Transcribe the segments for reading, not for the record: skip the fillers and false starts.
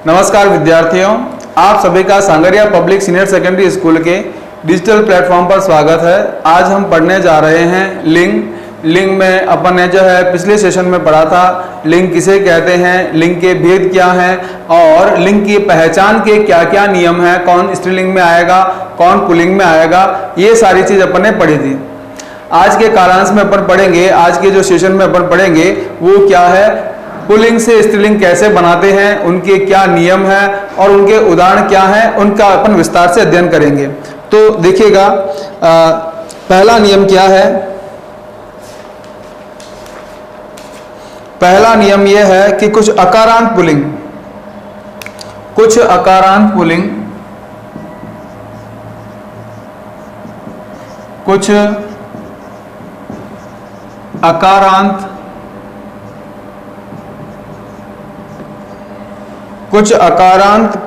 नमस्कार विद्यार्थियों, आप सभी का sangria public senior secondary school के डिजिटल प्लेटफॉर्म पर स्वागत है। आज हम पढ़ने जा रहे हैं लिंग में अपन ने जो है पिछले सेशन में पढ़ा था लिंग किसे कहते हैं, लिंग के भेद क्या हैं और लिंग की पहचान के क्या क्या नियम हैं, कौन स्त्रीलिंग में आएगा कौन पुल्लिंग में आएगा, ये सारी चीज अपन ने पढ़ी थी। आज के कालांश में अपन पढ़ेंगे, आज के जो सेशन में अपन पढ़ेंगे वो क्या है, पुल्लिंग से स्त्रीलिंग कैसे बनाते हैं, उनके क्या नियम हैं और उनके उदाहरण क्या हैं, उनका अपन विस्तार से अध्ययन करेंगे। तो देखिएगा, पहला नियम क्या है। पहला नियम यह है कि कुछ अकारांत पुल्लिंग कुछ अकारांत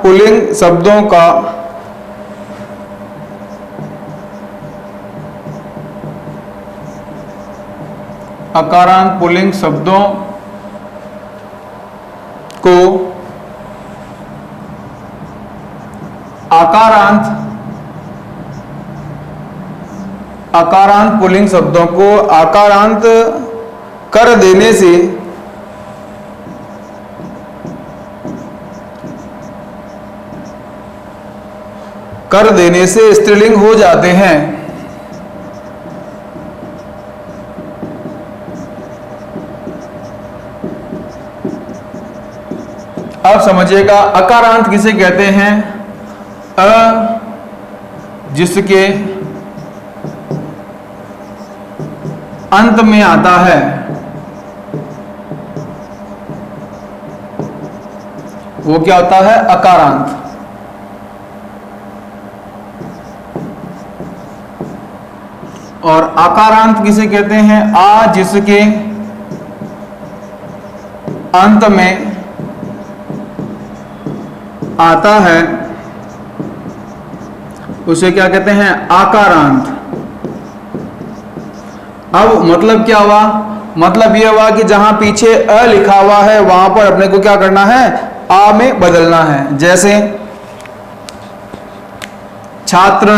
पुल्लिंग शब्दों का अकारांत पुल्लिंग शब्दों को अकारांत पुल्लिंग शब्दों को आकारांत कर देने से स्त्रीलिंग हो जाते हैं। अब समझिएगा, अकारांत किसे कहते हैं, जिसके अंत में आता है, वो क्या होता है, अकारांत। और आकारांत किसे कहते हैं, जिसके अंत में आता है उसे क्या कहते हैं, आकारांत। अब मतलब क्या हुआ, मतलब यह हुआ कि जहां पीछे अ लिखा हुआ है वहां पर अपने को क्या करना है, आ में बदलना है। जैसे छात्र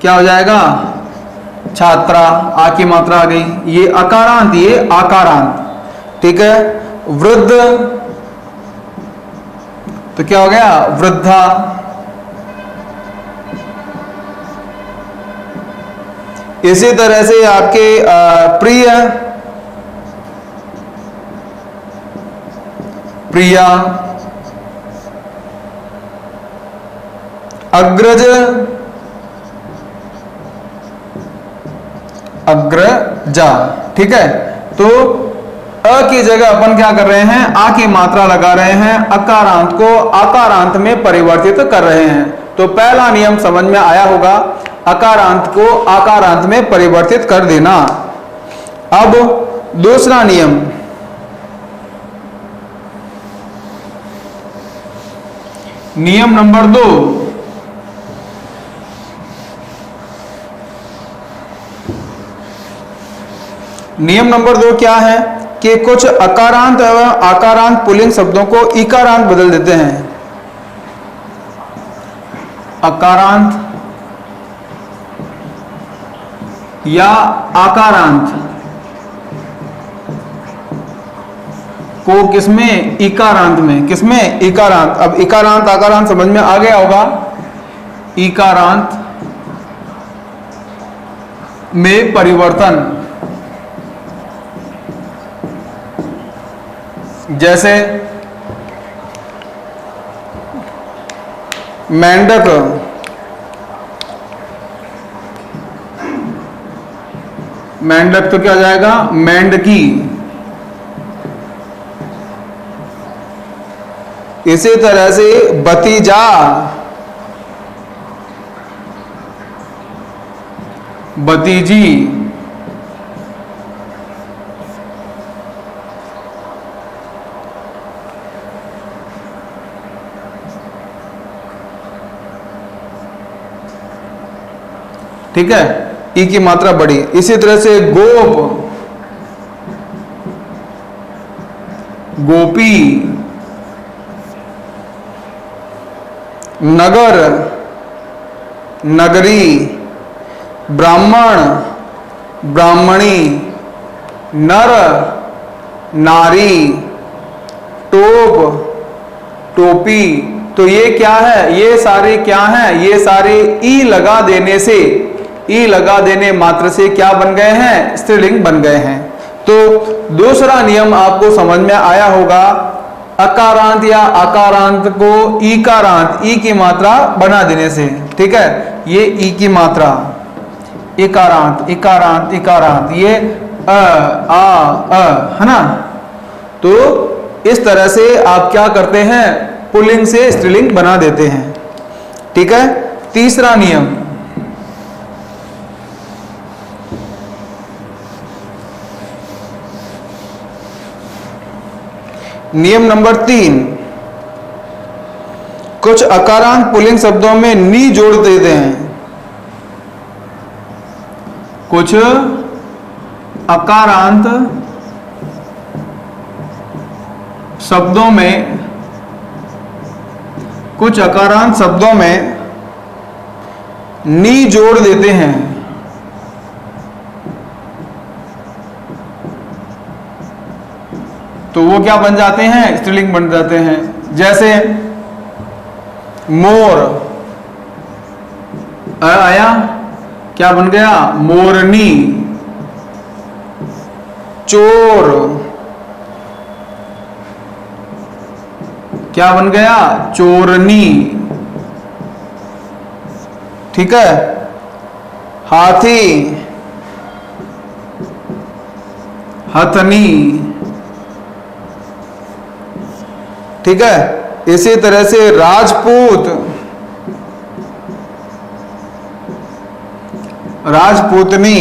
क्या हो जाएगा, छात्रा, आ की मात्रा आ गई, ये अकारांत, ये आकारांत। ठीक है। वृद्ध तो क्या हो गया, वृद्धा। इसी तरह से आपके प्रिया, अग्रज, अग्रजा। ठीक है। तो अ की जगह अपन क्या कर रहे हैं, आ की मात्रा लगा रहे हैं, अकारांत को आकारांत में परिवर्तित कर रहे हैं। तो पहला नियम समझ में आया होगा, अकारांत को आकारांत में परिवर्तित कर देना। अब दूसरा नियम, नियम नंबर 2, नियम नंबर 2 क्या है कि कुछ अकारांत एवं आकारांत पुल्लिंग शब्दों को इकारांत बदल देते हैं। अकारांत या आकारांत को किसमें, इकारांत में। किसमें, इकारांत। अब इकारांत आकारांत समझ में आ गया होगा। इकारांत में परिवर्तन, जैसे मेंढक, मेंढक तो क्या हो जाएगा, मेंढकी। इसी तरह से भतीजा, भतीजी। ठीक है, ई की मात्रा बढ़ी। इसी तरह से गोप, गोपी, नगर, नगरी, ब्राह्मण, ब्राह्मणी, नर, नारी, टोप, टोपी। तो ये क्या है, ये सारे क्या हैं, ये सारे ई लगा देने से, ई लगा देने मात्र से क्या बन गए हैं, स्त्रीलिंग बन गए हैं। तो दूसरा नियम आपको समझ में आया होगा, अकारांत या आकारांत को ईकारांत, ई की मात्रा बना देने से। ठीक है, ये ई की मात्रा, इकारांत इकारांत इकारांत, ये अ है ना। तो इस तरह से आप क्या करते हैं, पुल्लिंग से स्त्रीलिंग बना देते हैं। ठीक है, तीसरा नियम, नियम नंबर 3, कुछ अकारांत पुल्लिंग शब्दों में नी जोड़ देते हैं। कुछ अकारांत शब्दों में, कुछ अकारांत शब्दों में नी जोड़ देते हैं। तो वो क्या बन जाते हैं, स्त्रीलिंग बन जाते हैं। जैसे मोर, आया, क्या बन गया, मोरनी। चोर, क्या बन गया, चोरनी। ठीक है, हाथी, हथनी। ठीक है, इसी तरह से राजपूत, राजपूतनी।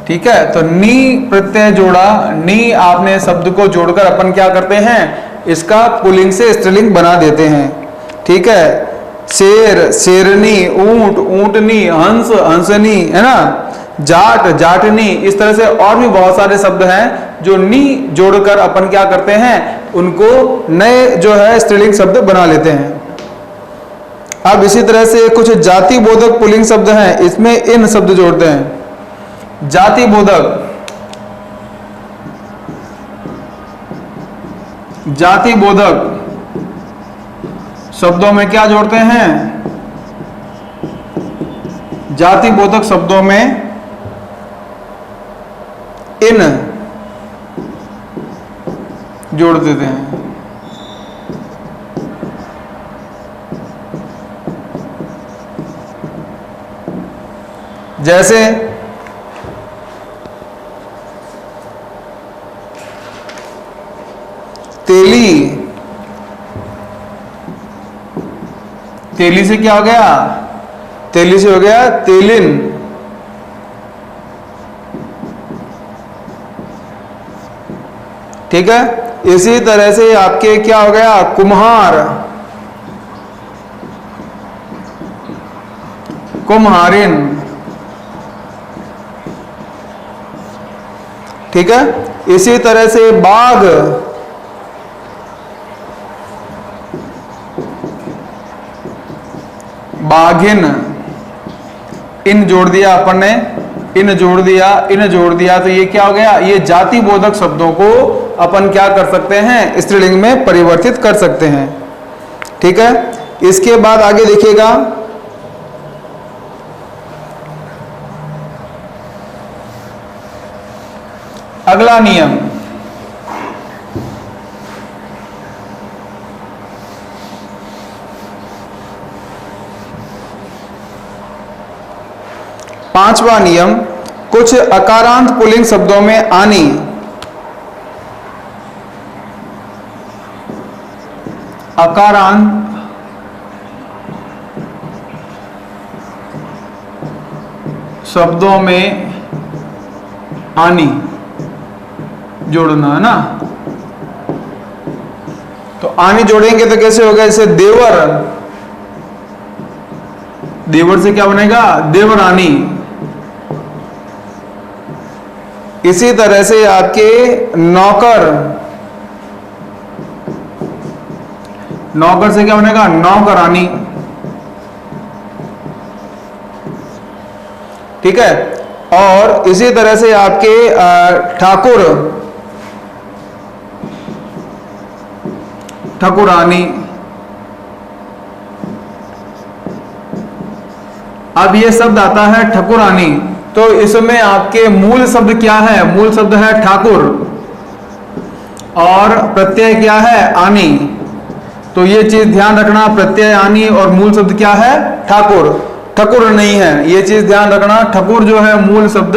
ठीक है, तो नी प्रत्यय जोड़ा, नी आपने शब्द को जोड़कर अपन क्या करते हैं, इसका पुल्लिंग से स्त्रीलिंग बना देते हैं। ठीक है, शेर, शेरनी, ऊंट, ऊंटनी, हंस, हंसनी, है ना, जाट, जाटनी। इस तरह से और भी बहुत सारे शब्द हैं जो नी जोड़कर अपन क्या करते हैं, उनको नए जो है स्त्रीलिंग शब्द बना लेते हैं। अब इसी तरह से कुछ जाति बोधक पुल्लिंग शब्द हैं, इसमें इन शब्द जोड़ते हैं। जाति बोधक, जाति बोधक शब्दों में क्या जोड़ते हैं, जाति बोधक शब्दों में इन जोड़ देते हैं। जैसे तेली, तेली से क्या हो गया, तेली से हो गया तेलिन। ठीक है, इसी तरह से आपके क्या हो गया, कुम्हार, कुम्हारिन। ठीक है, इसी तरह से बाघ, बाघिन। इन जोड़ दिया अपन ने, इन जोड़ दिया, इन जोड़ दिया, तो ये क्या हो गया, ये जाति बोधक शब्दों को अपन क्या कर सकते हैं, स्त्रीलिंग में परिवर्तित कर सकते हैं। ठीक है, इसके बाद आगे देखिएगा, अगला नियम, पांचवा नियम, कुछ अकारांत पुल्लिंग शब्दों में आनी। अकारांत शब्दों में आनी जोड़ना है ना। तो आनी जोड़ेंगे तो कैसे होगा, जैसे देवर, देवर से क्या बनेगा, देवरानी। इसी तरह से आपके नौकर, नौकर से क्या बनेगा? नौकरानी। ठीक है। और इसी तरह से आपके ठाकुर, ठाकुरानी। अब ये शब्द आता है ठाकुरानी, तो इसमें आपके मूल शब्द क्या है? मूल शब्द है ठाकुर और प्रत्यय क्या है? आनी। तो ये चीज ध्यान रखना, प्रत्यय आनी और मूल शब्द क्या है? ठाकुर। ठाकुर नहीं है, ये चीज ध्यान रखना, ठाकुर जो है मूल शब्द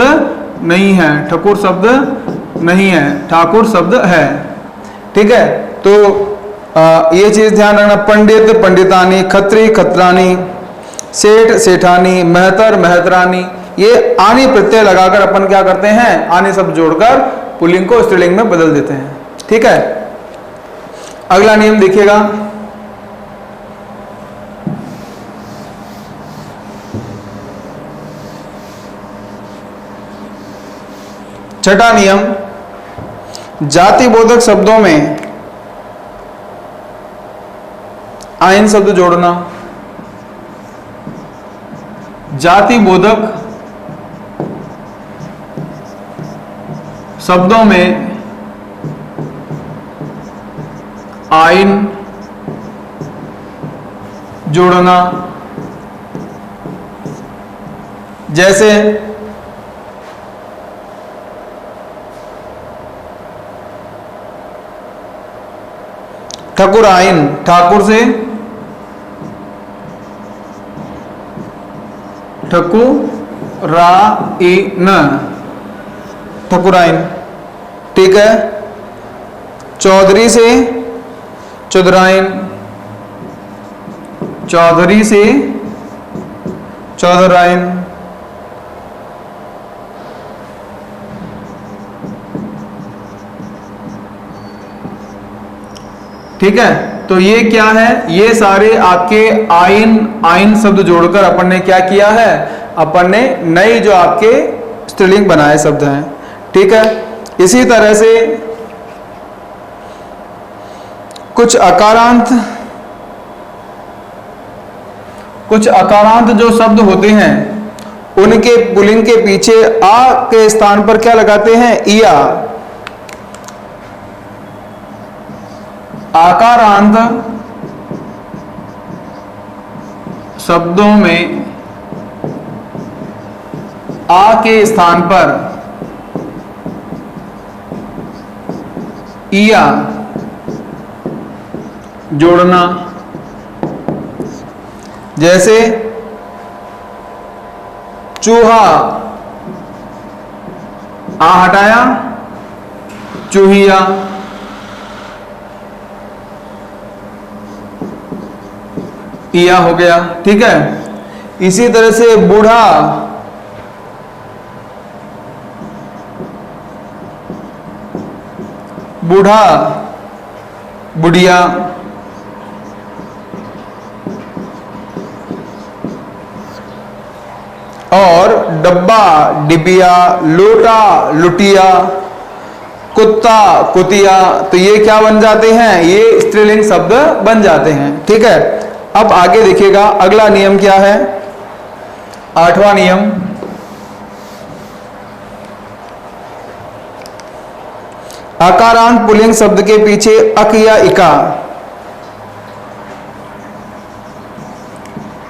नहीं है, ठाकुर शब्द नहीं है, ठाकुर शब्द है। ठीक है, तो ये चीज ध्यान रखना। पंडित पंडितानी, खत्री खत्रानी, सेठ सेठानी, मेहतर मेहतरानी, ये आनी प्रत्यय लगाकर अपन क्या करते हैं? आनी शब्द जोड़कर पुल्लिंग को स्त्रीलिंग में बदल देते हैं। ठीक है, अगला नियम देखिएगा। छठा नियम, जातिबोधक शब्दों में आइन शब्द जोड़ना। जातिबोधक शब्दों में आइन जोड़ना। जैसे ठाकुराइन, ठाकुर से ठकुराइन, ठकुराइन। ठीक है। चौधरी से चौधराइन, चौधरी से चौधराइन। ठीक है, तो ये क्या है? ये सारे आपके आइन आइन शब्द जोड़कर अपन ने क्या किया है? अपन ने नई जो आपके स्त्रीलिंग बनाए शब्द हैं। ठीक है, इसी तरह से कुछ अकारांत जो शब्द होते हैं उनके पुल्लिंग के पीछे आ के स्थान पर क्या लगाते हैं? इया। आकारांत शब्दों में आ के स्थान पर इया जोड़ना। जैसे चूहा, आ हटाया, चूहिया। इया हो गया। ठीक है, इसी तरह से बूढ़ा, बूढ़ा, बुढ़िया। और डब्बा, डिबिया, लोटा, लुटिया, कुत्ता, कुतिया। तो ये क्या बन जाते हैं? ये स्त्रीलिंग शब्द बन जाते हैं। ठीक है, अब आगे देखिएगा अगला नियम क्या है? आठवां नियम, आकारांत पुल्लिंग शब्द के पीछे अक या इका।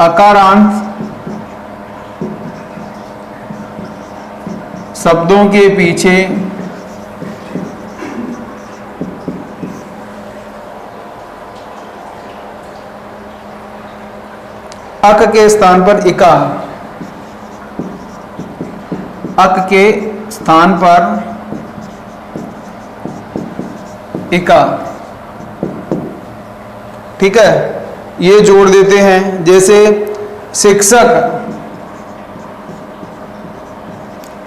आकारांत शब्दों के पीछे अक के स्थान पर इका, अक के स्थान पर इका। ठीक है, ये जोड़ देते हैं। जैसे शिक्षक,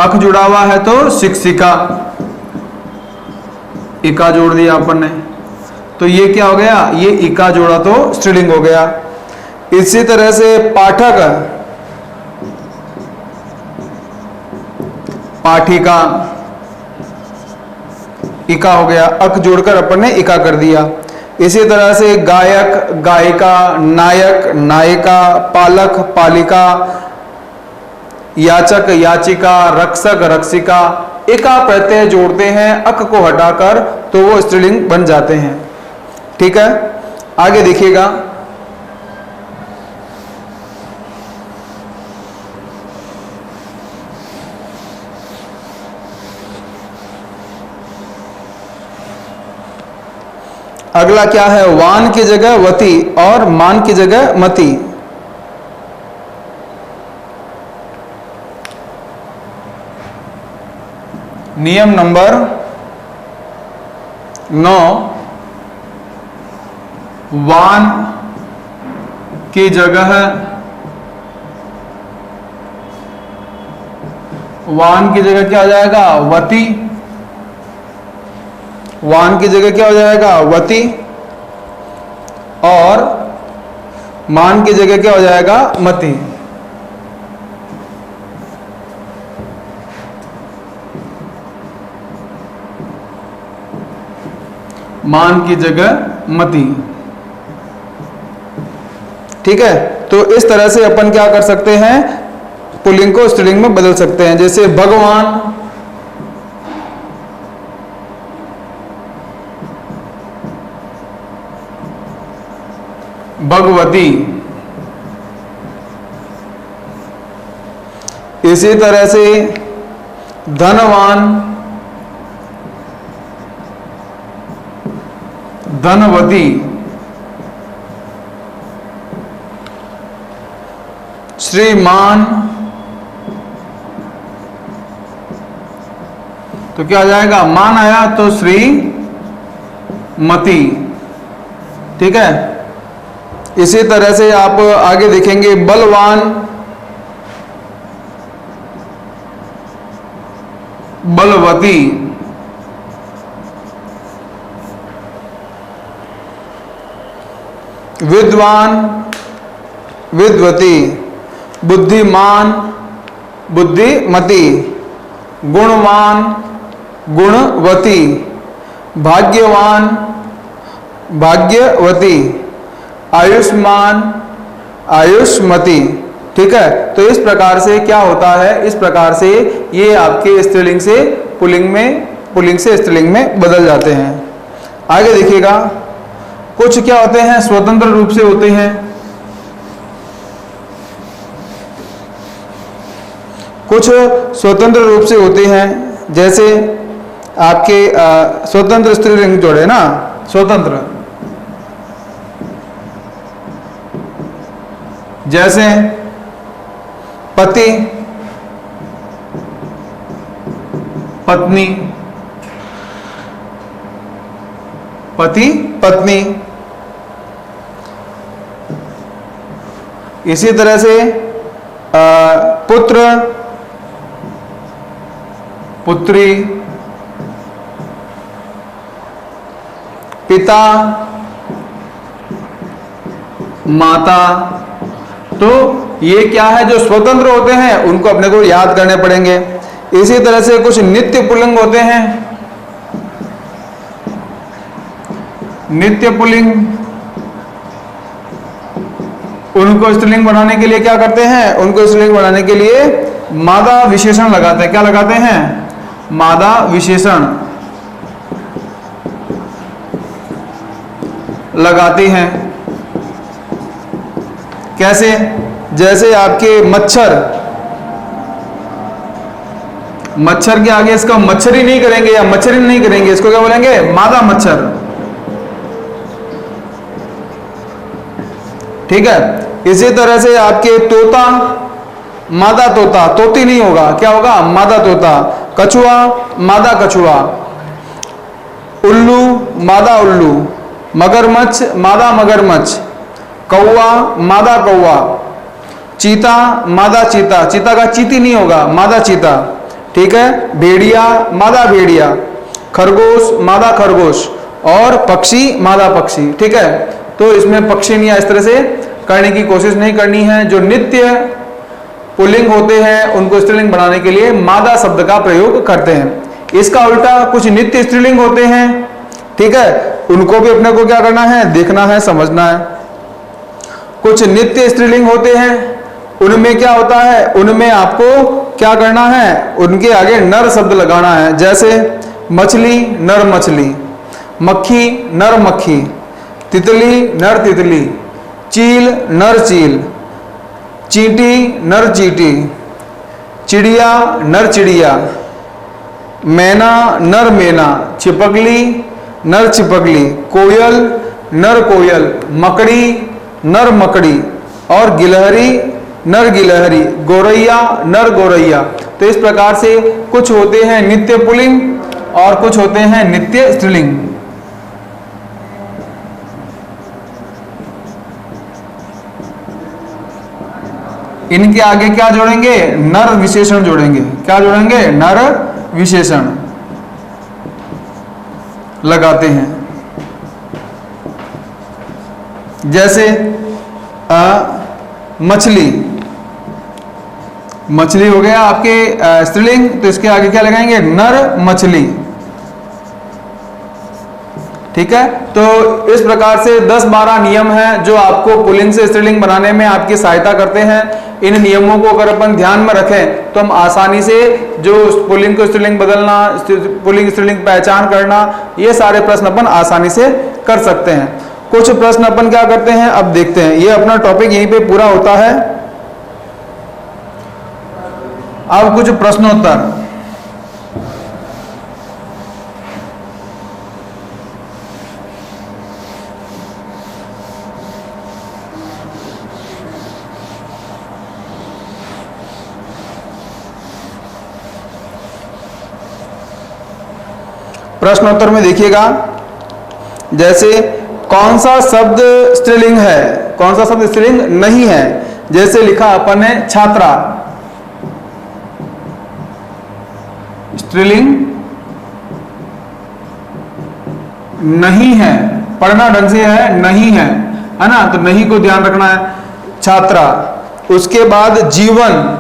अक जुड़ा हुआ है तो शिक्षिका, इका जोड़ दिया अपन ने, तो ये क्या हो गया? ये इका जोड़ा तो स्त्रीलिंग हो गया। इसी तरह से पाठक, पाठिका, इका हो गया, अक जोड़कर अपन ने इका कर दिया। इसी तरह से गायक, गायिका, नायक, नायिका, पालक, पालिका, याचक, याचिका, रक्षक, रक्षिका, इका प्रत्यय जोड़ते हैं अक को हटाकर तो वो स्त्रीलिंग बन जाते हैं। ठीक है, आगे देखिएगा। अगला क्या है, वान की जगह वती और मान की जगह मती। नियम नंबर 9, वान की जगह क्या हो जाएगा, वती। वान की जगह क्या हो जाएगा, वती, और मान की जगह क्या हो जाएगा, मती। मान की जगह मती। ठीक है, तो इस तरह से अपन क्या कर सकते हैं, पुल्लिंग को स्त्रीलिंग में बदल सकते हैं। जैसे भगवान, भगवती। इसी तरह से धनवान, धनवती। श्रीमान, तो क्या आ जाएगा, मान आया तो श्रीमती। ठीक है, इसी तरह से आप आगे देखेंगे, बलवान, बलवती। विद्वान, विद्वती। बुद्धिमान, बुद्धिमती। गुणवान, गुणवती। भाग्यवान, भाग्यवती। आयुष्मान, आयुष्मती। ठीक है, तो इस प्रकार से क्या होता है, इस प्रकार से ये आपके स्त्रीलिंग से पुल्लिंग से स्त्रीलिंग में बदल जाते हैं। आगे देखिएगा, कुछ क्या होते हैं, स्वतंत्र रूप से होते हैं, कुछ स्वतंत्र रूप से होते हैं। जैसे आपके स्वतंत्र स्त्रीलिंग जोड़े ना, स्वतंत्र, जैसे पति, पत्नी, पति, पत्नी। इसी तरह से पुत्र, पुत्री। पिता, माता। तो ये क्या है, जो स्वतंत्र होते हैं उनको अपने को याद करने पड़ेंगे। इसी तरह से कुछ नित्य पुल्लिंग होते हैं, नित्य पुल्लिंग, उनको स्त्रीलिंग बनाने के लिए क्या करते हैं, उनको स्त्रीलिंग बनाने के लिए मादा विशेषण लगाते हैं। क्या लगाते हैं, मादा विशेषण लगाते हैं। कैसे, जैसे आपके मच्छर, मच्छर के आगे इसका मच्छरी नहीं करेंगे या मच्छरी नहीं करेंगे, इसको क्या बोलेंगे, मादा मच्छर। ठीक है, इसी तरह से आपके तोता, मादा तोता, तोती नहीं होगा, क्या होगा, मादा तोता। कछुआ, मादा कछुआ। उल्लू, मादा उल्लू। मगरमच्छ, मादा मगरमच्छ। कौवा, मादा कौवा। चीता, मादा चीता, चीता का चीती नहीं होगा, मादा चीता। ठीक है, भेड़िया, मादा भेड़िया। खरगोश, मादा खरगोश। और पक्षी, मादा पक्षी। ठीक है, तो इसमें पक्षिनियां इस तरह से करने की कोशिश नहीं करनी है। जो नित्य पुल्लिंग होते हैं उनको स्त्रीलिंग बनाने के लिए मादा शब्द का प्रयोग करते हैं। इसका उल्टा कुछ नित्य स्त्रीलिंग होते हैं, ठीक है, उनको भी अपने को क्या करना है, देखना है, समझना है। कुछ नित्य स्त्रीलिंग होते हैं, उनमें क्या होता है, उनमें आपको क्या करना है, उनके आगे नर शब्द लगाना है। जैसे मछली नर मछली, मक्खी नर मक्खी, तितली नर तितली, चील नर चील, चींटी नर चींटी, चिड़िया नर चिड़िया, मैना नर मैना, छिपकली नर छिपकली, कोयल नर कोयल, मकड़ी नर मकड़ी और गिलहरी नर गिलहरी, गोरैया नर गोरैया। तो इस प्रकार से कुछ होते हैं नित्य पुल्लिंग और कुछ होते हैं नित्य स्त्रीलिंग। इनके आगे क्या जोड़ेंगे, नर विशेषण जोड़ेंगे। क्या जोड़ेंगे, नर विशेषण लगाते हैं। जैसे मछली, मछली हो गया आपके स्त्रीलिंग, तो इसके आगे क्या लगाएंगे, नर मछली, ठीक है। तो इस प्रकार से 10-12 नियम हैं जो आपको पुल्लिंग से स्त्रीलिंग बनाने में आपकी सहायता करते हैं। इन नियमों को अगर अपन ध्यान में रखें तो हम आसानी से जो पुल्लिंग को स्त्रीलिंग बदलना, पुल्लिंग स्त्रीलिंग पहचान करना, ये सारे प्रश्न अपन आसानी से कर सकते हैं। कुछ प्रश्न अपन क्या करते हैं, अब देखते हैं। ये अपना टॉपिक यहीं पे पूरा होता है। अब कुछ प्रश्नोत्तर। प्रश्नोत्तर में देखिएगा, जैसे कौन सा शब्द स्त्रीलिंग है, कौन सा शब्द स्त्रीलिंग नहीं है। जैसे लिखा अपन ने छात्रा, स्त्रीलिंग नहीं है, पढ़ना ढंग से है, नहीं है ना, तो नहीं को ध्यान रखना है, छात्रा। उसके बाद जीवन,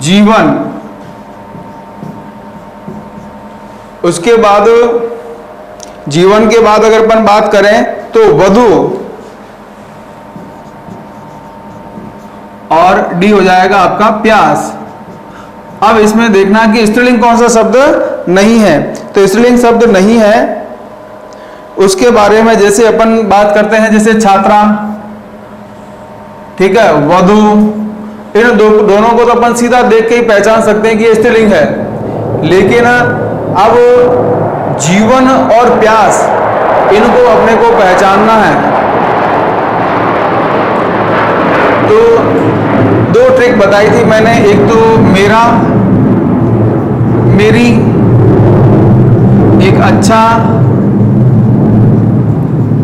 जीवन। उसके बाद जीवन के बाद अगर अपन बात करें तो वधु, और डी हो जाएगा आपका प्यास। अब इसमें देखना कि स्त्रीलिंग कौन सा शब्द नहीं है, तो स्त्रीलिंग शब्द नहीं है उसके बारे में जैसे अपन बात करते हैं, जैसे छात्रा, ठीक है, वधु, इन दोनों को तो अपन सीधा देख के ही पहचान सकते हैं कि ये स्त्रीलिंग है। लेकिन अब जीवन और प्यास, इनको अपने को पहचानना है। तो 2 ट्रिक बताई थी मैंने, एक तो मेरा, मेरी, एक अच्छा,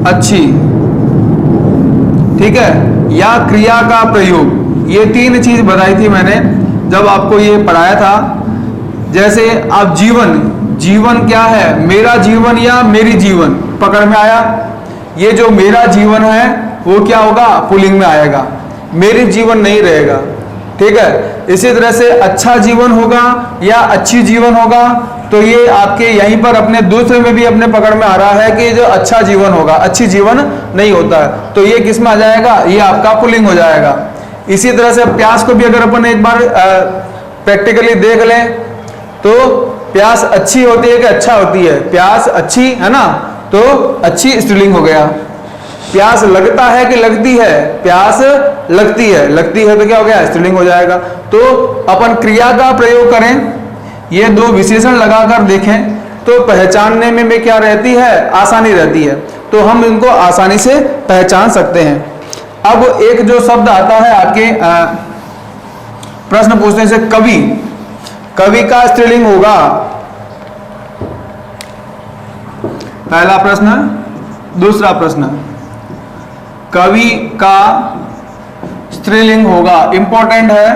अच्छी, ठीक है, या क्रिया का प्रयोग। ये 3 चीज बताई थी मैंने जब आपको ये पढ़ाया था। जैसे आप जीवन, जीवन क्या है, मेरा जीवन या मेरी जीवन, पकड़ में आया। ये जो मेरा जीवन है वो क्या होगा, पुल्लिंग में आएगा, मेरी जीवन नहीं रहेगा, ठीक है। इसी तरह से अच्छा जीवन होगा या अच्छी जीवन होगा, तो ये आपके यहीं पर अपने दूसरे में भी अपने पकड़ में आ रहा है कि जो अच्छा जीवन होगा, अच्छी जीवन नहीं होता है, तो ये किस में आ जाएगा, ये आपका पुल्लिंग हो जाएगा। इसी तरह से प्यास को भी अगर अपन एक बार प्रैक्टिकली देख लें तो प्यास अच्छी होती है कि अच्छा होती है, प्यास अच्छी है ना, तो अच्छी स्त्रीलिंग हो गया। प्यास लगता है कि लगती है, प्यास लगती है, लगती है तो क्या हो गया, स्त्रीलिंग हो जाएगा। तो अपन क्रिया का प्रयोग करें, ये 2 विशेषण लगाकर देखें तो पहचानने में क्या रहती है, आसानी रहती है, तो हम इनको आसानी से पहचान सकते हैं। अब एक जो शब्द आता है आपके प्रश्न पूछने से, कवि, कवि का स्त्रीलिंग होगा। पहला प्रश्न। दूसरा प्रश्न, कवि का स्त्रीलिंग होगा, इंपॉर्टेंट है,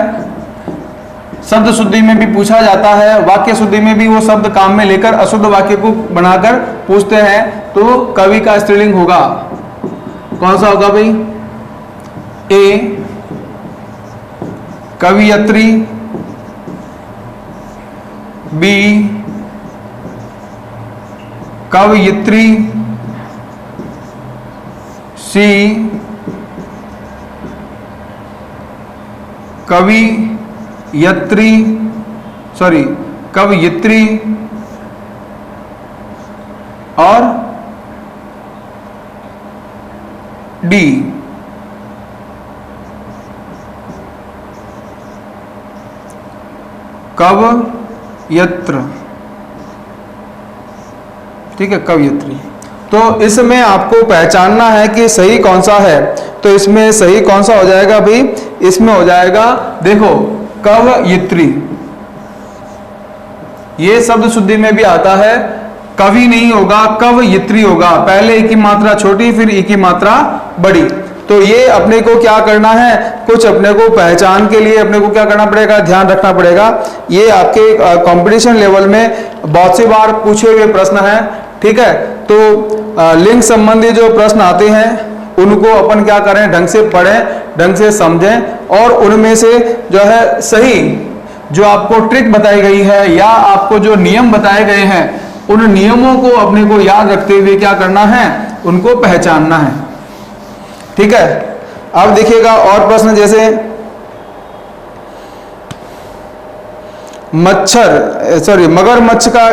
शब्द शुद्धि में भी पूछा जाता है, वाक्य शुद्धि में भी वो शब्द काम में लेकर अशुद्ध वाक्य को बनाकर पूछते हैं। तो कवि का स्त्रीलिंग होगा, कौन सा होगा भाई, ए, कवियत्री, बी कवयित्री, सी कवयित्री और डी कवयत्र। ठीक है, कवयत्री। तो इसमें आपको पहचानना है कि सही कौन सा है। तो इसमें सही कौन सा हो जाएगा भाई? इसमें हो जाएगा, देखो, कवयित्री। ये शब्द शुद्धि में भी आता है, कवि नहीं होगा, कवयित्री होगा। पहले ई की मात्रा छोटी, फिर ई की मात्रा बड़ी। तो ये अपने को क्या करना है, कुछ अपने को पहचान के लिए अपने को क्या करना पड़ेगा, ध्यान रखना पड़ेगा। ये आपके कंपटीशन लेवल में बहुत सी बार पूछे हुए प्रश्न हैं। ठीक है, तो लिंग संबंधी जो प्रश्न आते हैं उनको अपन क्या करें, ढंग से पढ़ें, ढंग से समझें और उनमें से जो है सही जो आपको ट्रिक बताई गई है या आपको जो नियम बताए गए हैं उन नियमों को अपने को याद रखते हुए क्या करना है, उनको पहचानना है। ठीक है, अब देखिएगा और प्रश्न, जैसे मगरमच्छ का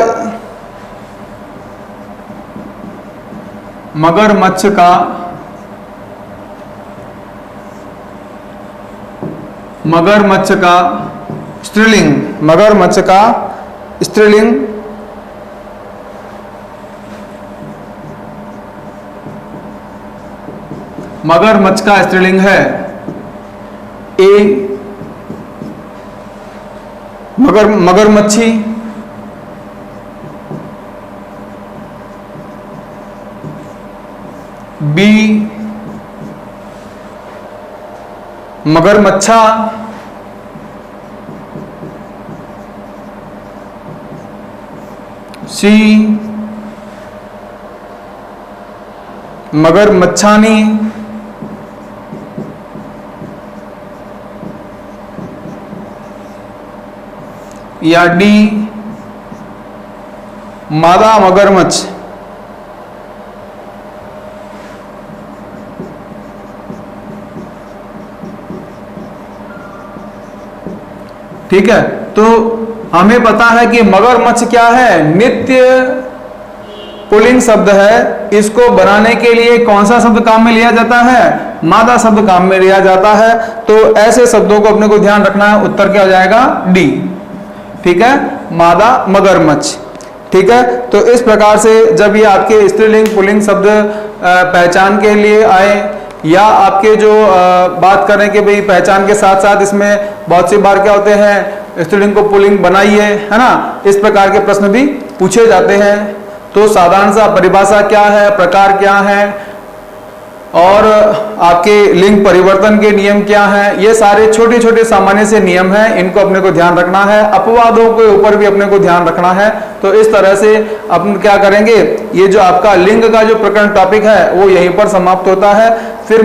स्त्रीलिंग, मगरमच्छ का स्त्रीलिंग मगरमच्छ का स्त्रीलिंग है ए मगरमच्छी, बी मगरमच्छा, सी मगरमच्छानी, या डी मादा मगरमच्छ। ठीक है, तो हमें पता है कि मगरमच्छ क्या है, नित्य पुल्लिंग शब्द है। इसको बनाने के लिए कौन सा शब्द काम में लिया जाता है, मादा शब्द काम में लिया जाता है। तो ऐसे शब्दों को अपने को ध्यान रखना है। उत्तर क्या हो जाएगा, डी। ठीक है, मादा मगरमच्छ। ठीक है, तो इस प्रकार से जब ये आपके स्त्रीलिंग पुल्लिंग शब्द पहचान के लिए आए या आपके जो बात करें कि भाई पहचान के साथ साथ इसमें बहुत सी बार क्या होते हैं, स्त्रीलिंग को पुल्लिंग बनाइए, है ना, इस प्रकार के प्रश्न भी पूछे जाते हैं। तो साधारण सा परिभाषा क्या है, प्रकार क्या है और आपके लिंग परिवर्तन के नियम क्या हैं, ये सारे छोटे छोटे सामान्य से नियम हैं, इनको अपने को ध्यान रखना है। अपवादों के ऊपर भी अपने को ध्यान रखना है। तो इस तरह से अपन क्या करेंगे, ये जो आपका लिंग का जो प्रकरण टॉपिक है वो यहीं पर समाप्त होता है। फिर